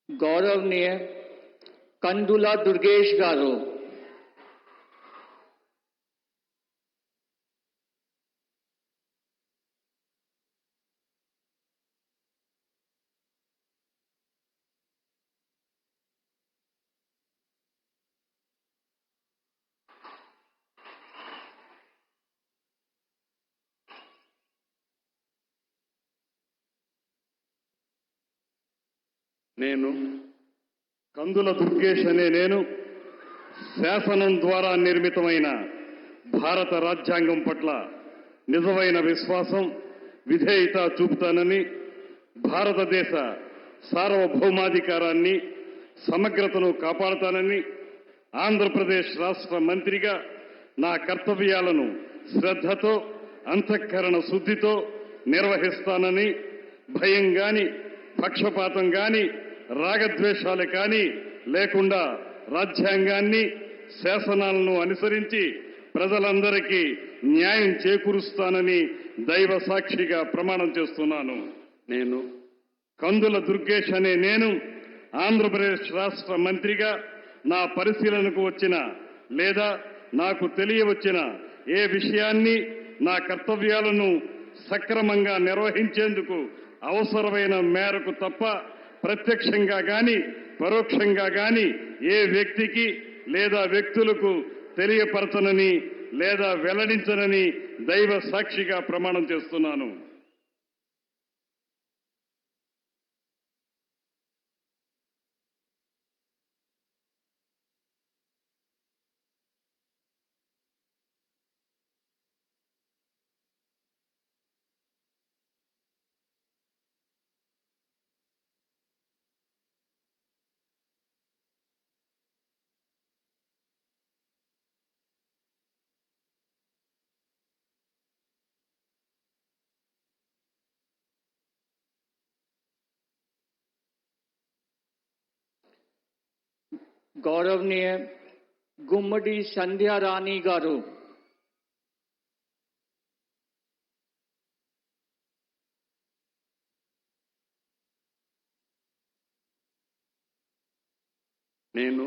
गौरवनीय कंदुला दुर्गेश गारू, నేను కందుల దుర్గేష్ అనే నేను శాసనం ద్వారా నిర్మితమైన భారత రాజ్యాంగం పట్ల నిజమైన విశ్వాసం, విధేయత చూపుతానని, భారతదేశ సార్వభౌమాధికారాన్ని, సమగ్రతను కాపాడుతానని, ఆంధ్రప్రదేశ్ రాష్ట్ర మంత్రిగా నా కర్తవ్యాలను శ్రద్ధతో, అంతఃకరణ శుద్ధితో నిర్వహిస్తానని, భయం గాని, పక్షపాతం గాని, రాగద్వేషాలు కానీ లేకుండా రాజ్యాంగాన్ని, శాసనాలను అనుసరించి ప్రజలందరికీ న్యాయం చేకూరుస్తానని దైవ సాక్షిగా ప్రమాణం చేస్తున్నాను. నేను కందుల దుర్గేష్ అనే నేను ఆంధ్రప్రదేశ్ రాష్ట్ర మంత్రిగా నా పరిశీలనకు వచ్చిన లేదా నాకు తెలియవచ్చిన ఏ విషయాన్ని, నా కర్తవ్యాలను సక్రమంగా నిర్వహించేందుకు అవసరమైన మేరకు తప్ప ప్రత్యక్షంగా గాని పరోక్షంగా గాని ఏ వ్యక్తికి లేదా వ్యక్తులకు తెలియపరచనని లేదా వెల్లడించనని దైవ సాక్షిగా ప్రమాణం చేస్తున్నాను. गौरवनीय గుమ్మడి సంధ్యారాణి గారు. నేను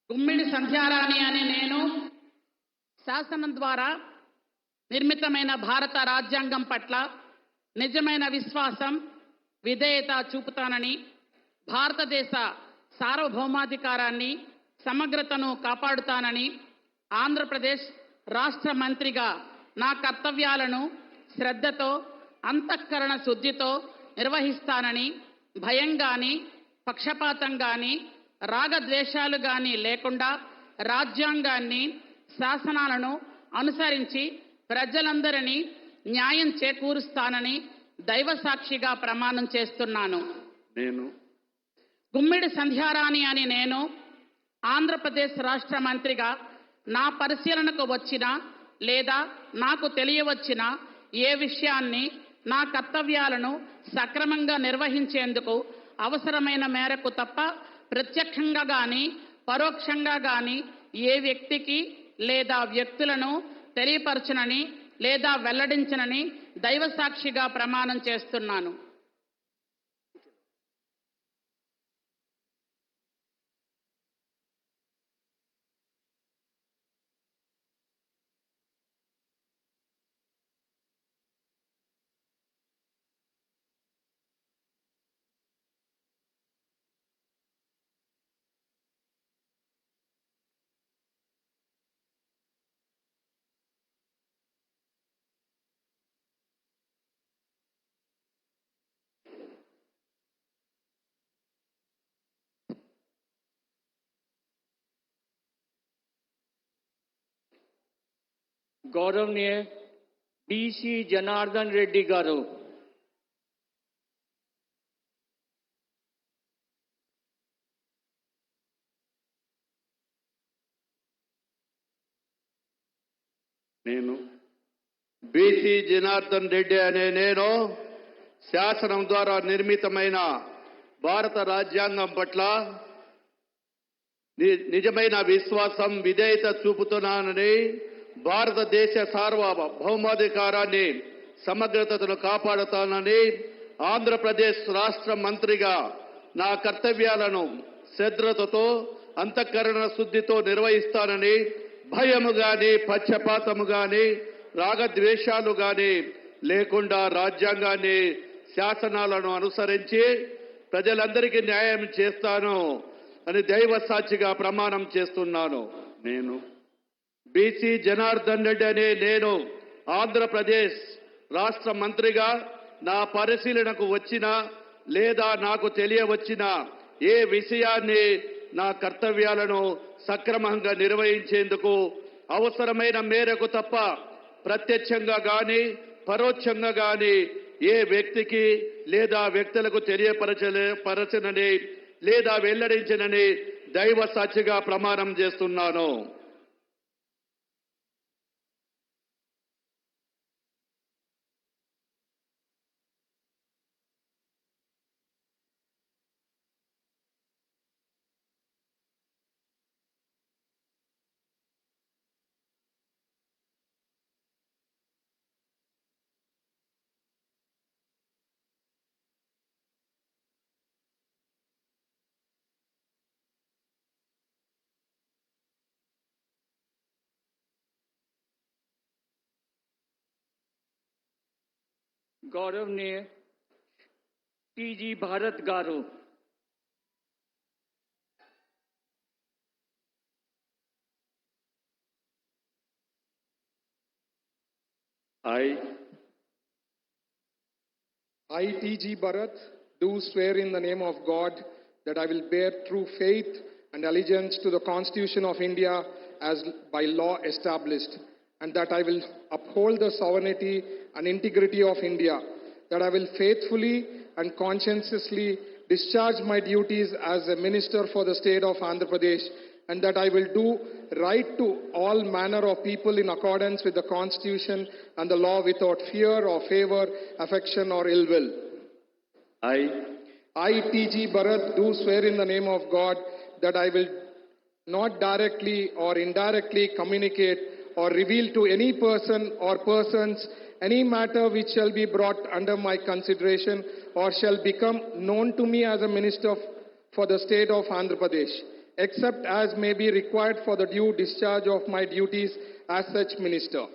గుమ్మిడి సంధ్యారాణి అనే నేను శాసనం ద్వారా నిర్మితమైన భారత రాజ్యాంగం పట్ల నిజమైన విశ్వాసం, విధేయత చూపుతానని, భారతదేశ సార్వభౌమాధికారాన్ని, సమగ్రతను కాపాడుతానని, ఆంధ్రప్రదేశ్ రాష్ట్ర మంత్రిగా నా కర్తవ్యాలను శ్రద్ధతో, అంతఃకరణ శుద్ధితో నిర్వహిస్తానని, భయం గాని, పక్షపాతం గాని, రాగద్వేషాలు గాని లేకుండా రాజ్యాంగాన్ని, శాసనాలను అనుసరించి ప్రజలందరినీ న్యాయం చేకూరుస్తానని దైవ సాక్షిగా ప్రమాణం చేస్తున్నాను. నేను గుమ్మిడి సంధ్యారాణి అని నేను ఆంధ్రప్రదేశ్ రాష్ట్ర మంత్రిగా నా పరిశీలనకు వచ్చిన లేదా నాకు తెలియవచ్చిన ఏ విషయాన్ని, నా కర్తవ్యాలను సక్రమంగా నిర్వహించేందుకు అవసరమైన మేరకు తప్ప ప్రత్యక్షంగా గాని పరోక్షంగా గాని ఏ వ్యక్తికి లేదా వ్యక్తులను తెలియపరచనని లేదా వెల్లడించనని దైవ సాక్షిగా ప్రమాణం చేస్తున్నాను. గౌరవనీయ బీసీ జనార్దన్ రెడ్డి గారు. నేను బీసీ జనార్దన్ రెడ్డి అనే నేను శాసనం ద్వారా నిర్మితమైన భారత రాజ్యాంగం పట్ల నిజమైన విశ్వాసం, విధేయత చూపుతున్నానని, భారతదేశ సార్వభౌమాధికారాన్ని, సమగ్రతను కాపాడుతానని, ఆంధ్రప్రదేశ్ రాష్ట్ర మంత్రిగా నా కర్తవ్యాలను శ్రద్ధతో, అంతఃకరణ శుద్ధితో నిర్వహిస్తానని, భయము గాని, పక్షపాతము గాని, రాగద్వేషాలు గాని లేకుండా రాజ్యాంగాన్ని, శాసనాలను అనుసరించి ప్రజలందరికీ న్యాయం చేస్తాను అని దైవ సాక్షిగా ప్రమాణం చేస్తున్నాను. నేను బీసీ జనార్దన్ రెడ్డి అనే నేను ఆంధ్రప్రదేశ్ రాష్ట్ర మంత్రిగా నా పరిశీలనకు వచ్చిన లేదా నాకు తెలియవచ్చిన ఏ విషయాన్ని, నా కర్తవ్యాలను సక్రమంగా నిర్వహించేందుకు అవసరమైన మేరకు తప్ప ప్రత్యక్షంగా గాని పరోక్షంగా గాని ఏ వ్యక్తికి లేదా వ్యక్తులకు తెలియపరచనని లేదా వెల్లడించనని దైవ సాక్షిగా ప్రమాణం చేస్తున్నాను. గౌరవనీయ టీజీ భారత్ గారు. I, T.G. Bharat, do swear in the name of God that I will bear true faith and allegiance to the Constitution of India as by law established, and that I will uphold the sovereignty and integrity of India, that I will faithfully and conscientiously discharge my duties as a minister for the state of Andhra Pradesh, and that I will do right to all manner of people in accordance with the Constitution and the law without fear or favor, affection or ill will. I, T.G. Bharat, do swear in the name of God that I will not directly or indirectly communicate or reveal to any person or persons any matter which shall be brought under my consideration or shall become known to me as a minister for the state of Andhra Pradesh, except as may be required for the due discharge of my duties as such minister.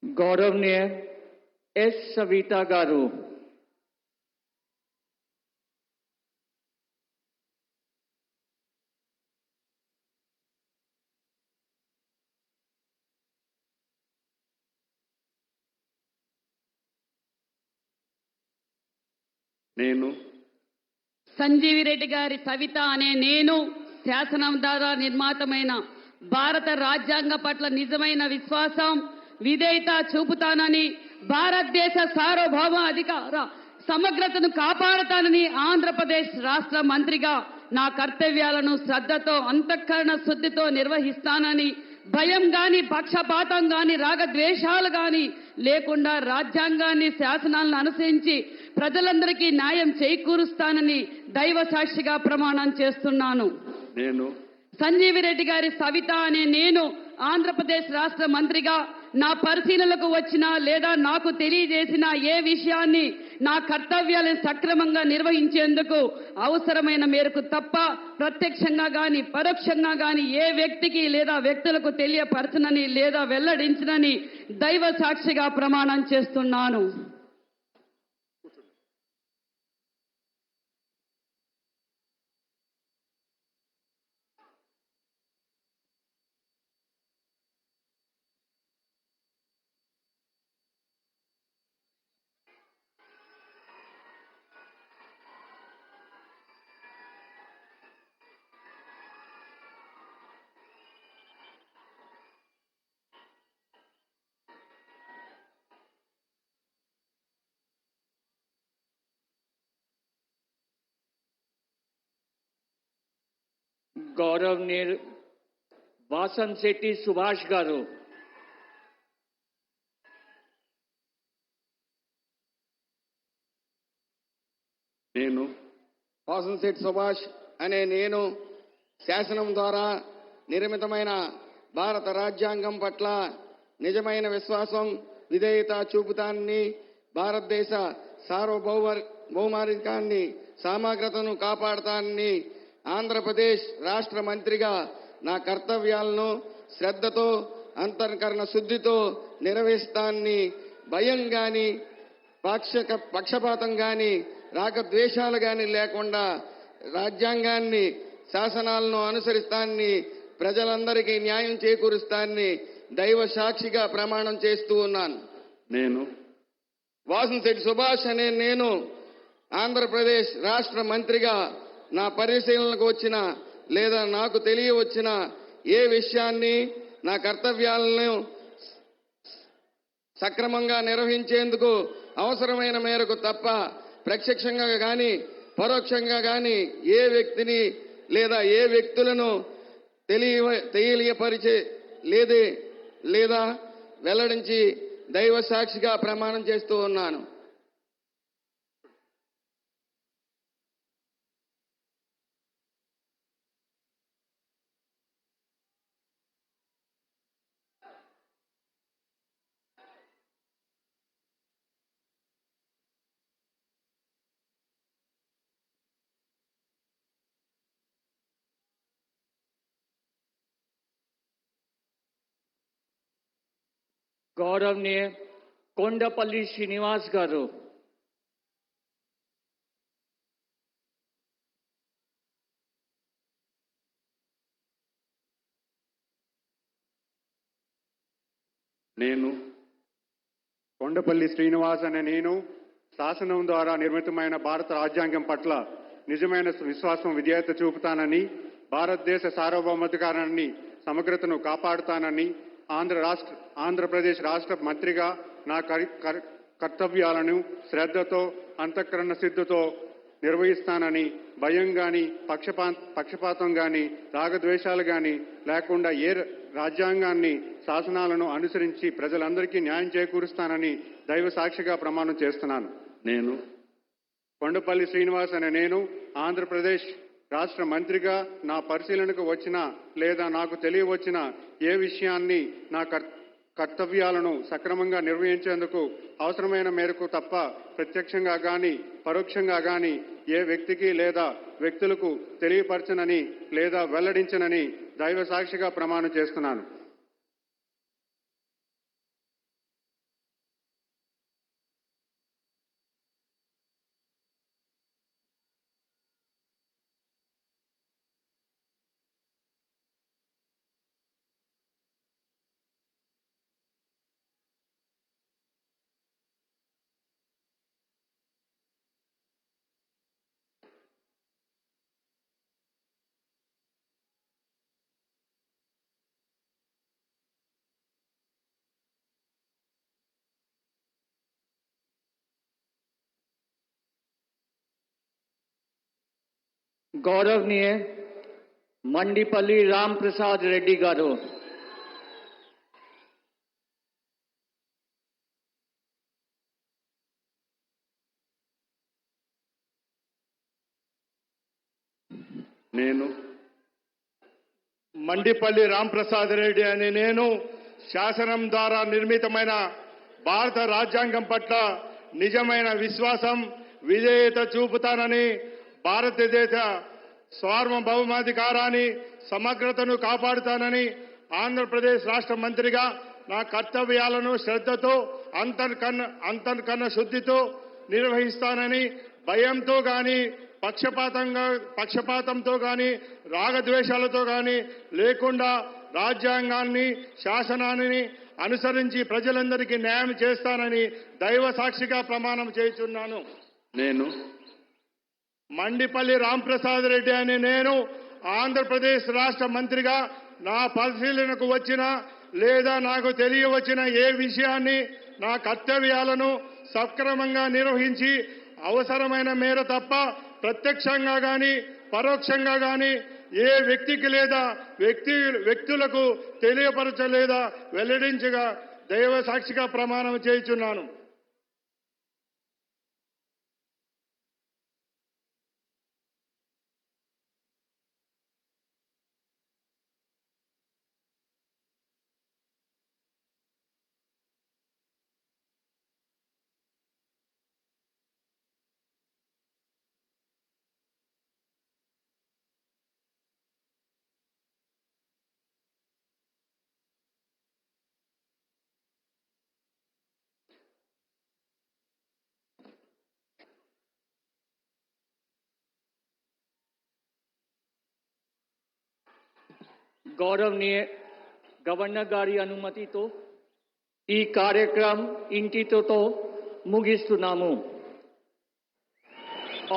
गौरवनीय S Savita garu. నేను సంజీవి రెడ్డి గారి సవిత అనే నేను శాసనం ద్వారా నిర్మాతమైన భారత రాజ్యాంగ పట్ల నిజమైన విశ్వాసం విధేయత చూపుతానని భారతదేశ సార్వభౌమ అధికార సమగ్రతను కాపాడతానని ఆంధ్రప్రదేశ్ రాష్ట్ర మంత్రిగా నా కర్తవ్యాలను శ్రద్ధతో అంతఃకరణ శుద్ధితో నిర్వహిస్తానని భయం గాని పక్షపాతం గాని రాగద్వేషాలు గాని లేకుండా రాజ్యాంగాన్ని శాసనాలను అనుసరించి ప్రజలందరికీ న్యాయం చేకూరుస్తానని దైవ సాక్షిగా ప్రమాణం చేస్తున్నాను. నేను సంజీవి రెడ్డి గారి సవిత అనే నేను ఆంధ్రప్రదేశ్ రాష్ట్ర మంత్రిగా నా పరిశీలనకు వచ్చిన లేదా నాకు తెలియజేసిన ఏ విషయాన్ని నా కర్తవ్యాలను సక్రమంగా నిర్వహించేందుకు అవసరమైన మేరకు తప్ప ప్రత్యక్షంగా గాని పరోక్షంగా గాని ఏ వ్యక్తికి లేదా వ్యక్తులకు తెలియపరచనని లేదా వెల్లడించనని దైవ సాక్షిగా ప్రమాణం చేస్తున్నాను. गौरवनीय वासन शेट्टी सुभाष गारू। నేను వాసంశెట్టి సుభాష్ అనే నేను శాసనం ద్వారా నిర్మితమైన భారత రాజ్యాంగం పట్ల నిజమైన విశ్వాసం విధేయత చూపుతానని భారతదేశ సార్వభౌమాధికారాన్ని సమగ్రతను కాపాడతానని ఆంధ్రప్రదేశ్ రాష్ట్ర మంత్రిగా నా కర్తవ్యాలను శ్రద్ధతో అంతఃకరణ శుద్ధితో నిర్వహిస్తానని భయం గాని పక్షపాతం గాని రాగద్వేషాలు గాని లేకుండా రాజ్యాంగాన్ని శాసనాలను అనుసరిస్తానని ప్రజలందరికీ న్యాయం చేకూరుస్తానని దైవ సాక్షిగా ప్రమాణం చేస్తూ ఉన్నాను. నేను వాసంశెట్టి సుభాష్ అనే నేను ఆంధ్రప్రదేశ్ రాష్ట్ర మంత్రిగా నా పరిశీలనకు వచ్చిన లేదా నాకు తెలియవచ్చిన ఏ విషయాన్ని నా కర్తవ్యాలను సక్రమంగా నిర్వహించేందుకు అవసరమైన మేరకు తప్ప ప్రత్యక్షంగా గాని పరోక్షంగా గాని ఏ వ్యక్తిని లేదా ఏ వ్యక్తులను తెలియపరిచే లేదా వెల్లడించి దైవ సాక్షిగా ప్రమాణం చేస్తూ ఉన్నాను. गौरवनीय कोंडपल्ली श्रीनिवास गारू। నేను కొండపల్లి శ్రీనివాస్ అనే నేను శాసనం ద్వారా నిర్మితమైన భారత రాజ్యాంగం పట్ల నిజమైన విశ్వాసం విధేయత చూపుతానని, భారతదేశ సార్వభౌమాధికారాన్ని సమగ్రతను కాపాడుతానని, ఆంధ్రప్రదేశ్ రాష్ట్ర మంత్రిగా నా కర్తవ్యాలను శ్రద్ధతో అంతఃకరణ సిద్ధతో నిర్వహిస్తానని, భయం గాని పక్షపాతం గాని రాగద్వేషాలు గాని లేకుండా రాజ్యాంగాన్ని శాసనాలను అనుసరించి ప్రజలందరికీ న్యాయం చేకూరుస్తానని దైవ సాక్షిగా ప్రమాణం చేస్తున్నాను. నేను కొండపల్లి శ్రీనివాస్ అనే నేను ఆంధ్రప్రదేశ్ రాష్ట్ర మంత్రిగా నా పరిశీలనకు వచ్చిన లేదా నాకు తెలియవచ్చిన ఏ విషయాన్ని నా కర్తవ్యాలను సక్రమంగా నిర్వహించేందుకు అవసరమైన మేరకు తప్ప ప్రత్యక్షంగా గాని పరోక్షంగా గాని ఏ వ్యక్తికి లేదా వ్యక్తులకు తెలియపరచనని లేదా వెల్లడించనని దైవ సాక్షిగా ప్రమాణం చేస్తున్నాను. गौरवनीय मंडीपल्ली राम प्रसाद रेड्डी गारू, నేను మండిపల్లి రాంప్రసాద్ రెడ్డి అనే నేను శాసనం ద్వారా నిర్మితమైన భారత రాజ్యాంగం పట్ల నిజమైన విశ్వాసం విధేయత చూపుతానని, భారతదేశ సార్వభౌమాధికారాన్ని సమగ్రతను కాపాడుతానని, ఆంధ్రప్రదేశ్ రాష్ట్ర మంత్రిగా నా కర్తవ్యాలను శ్రద్ధతో అంతర్కన్న శుద్ధితో నిర్వహిస్తానని, భయంతో గాని పక్షపాతంతో గాని రాగద్వేషాలతో గాని లేకుండా రాజ్యాంగాన్ని శాసనాన్ని అనుసరించి ప్రజలందరికీ న్యాయం చేస్తానని దైవ సాక్షిగా ప్రమాణం చేస్తున్నాను. నేను మండిపల్లి రాంప్రసాద్ రెడ్డి అనే నేను ఆంధ్రప్రదేశ్ రాష్ట్ర మంత్రిగా నా పరిశీలనకు వచ్చిన లేదా నాకు తెలియవచ్చిన ఏ విషయాన్ని నా కర్తవ్యాలను సక్రమంగా నిర్వహించి అవసరమైన మేర తప్ప ప్రత్యక్షంగా గాని పరోక్షంగా గాని ఏ వ్యక్తికి లేదా వ్యక్తులకు తెలియపరచలేదా వెల్లడించగా దైవ సాక్షిగా ప్రమాణం చేయుచున్నాను. गौरवनीय गवर्नर गारी अनुमति तो ఈ కార్యక్రమం ఇంటితో ముగిస్తున్నాము.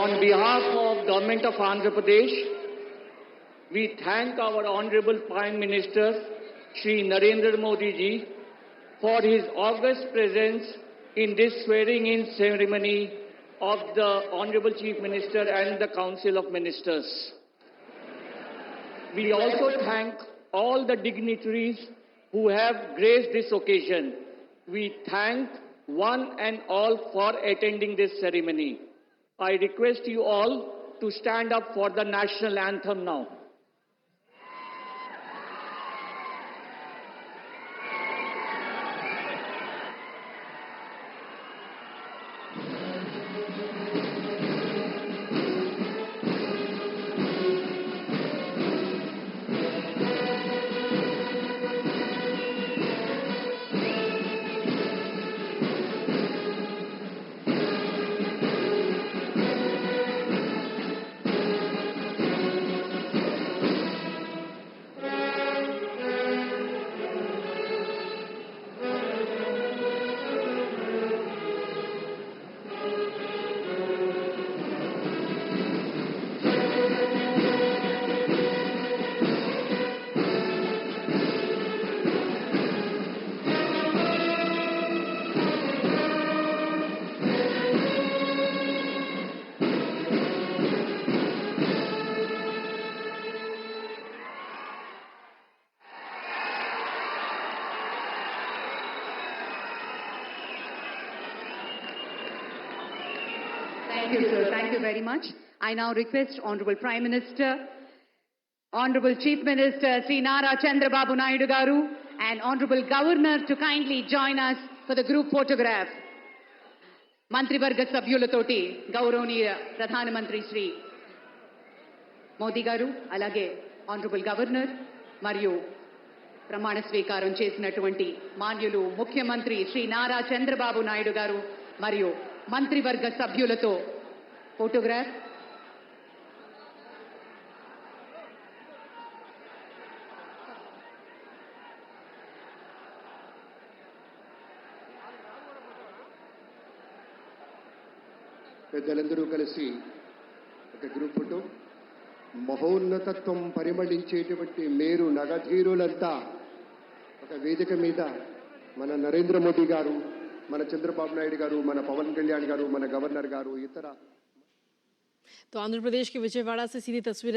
On behalf of Government of Andhra Pradesh, we thank our Honorable Prime Minister Shri Narendra Modi ji for his august presence in this swearing-in ceremony of the Honorable Chief Minister and the Council of Ministers. We also thank all the dignitaries who have graced this occasion. We thank one and all for attending this ceremony. I request you all to stand up for the national anthem now. Thank you, sir. Thank you very much. I now request Honorable Prime Minister, Honorable Chief Minister Sri Nara Chandrababu Naidu Garu and Honorable Governor to kindly join us for the group photograph. మంత్రివర్గ సభ్యులతోటి గౌరవనీయ ప్రధానమంత్రి శ్రీ మోదీ గారు, అలాగే honourable governor మరియు ప్రమాణ స్వీకారం చేసినటువంటి మాన్యులు ముఖ్యమంత్రి శ్రీ నారా చంద్రబాబు నాయుడు గారు మరియు మంత్రివర్గ సభ్యులతో ఫోటోగ్రాఫ్. పెద్దలందరూ కలిసి ఒక గ్రూప్ ఫోటో. మహోన్నతత్వం పరిమళించేటువంటి మేరు నగధీరులంతా ఒక వేదిక మీద మన నరేంద్ర మోదీ గారు, మన చంద్రబాబు నాయుడు గారు, మన పవన్ కళ్యాణ్ గారు, మన గవర్నర్ గారు, ఇతర. तो आंध्र प्रदेश के विजयवाड़ा से सीधी तस्वीर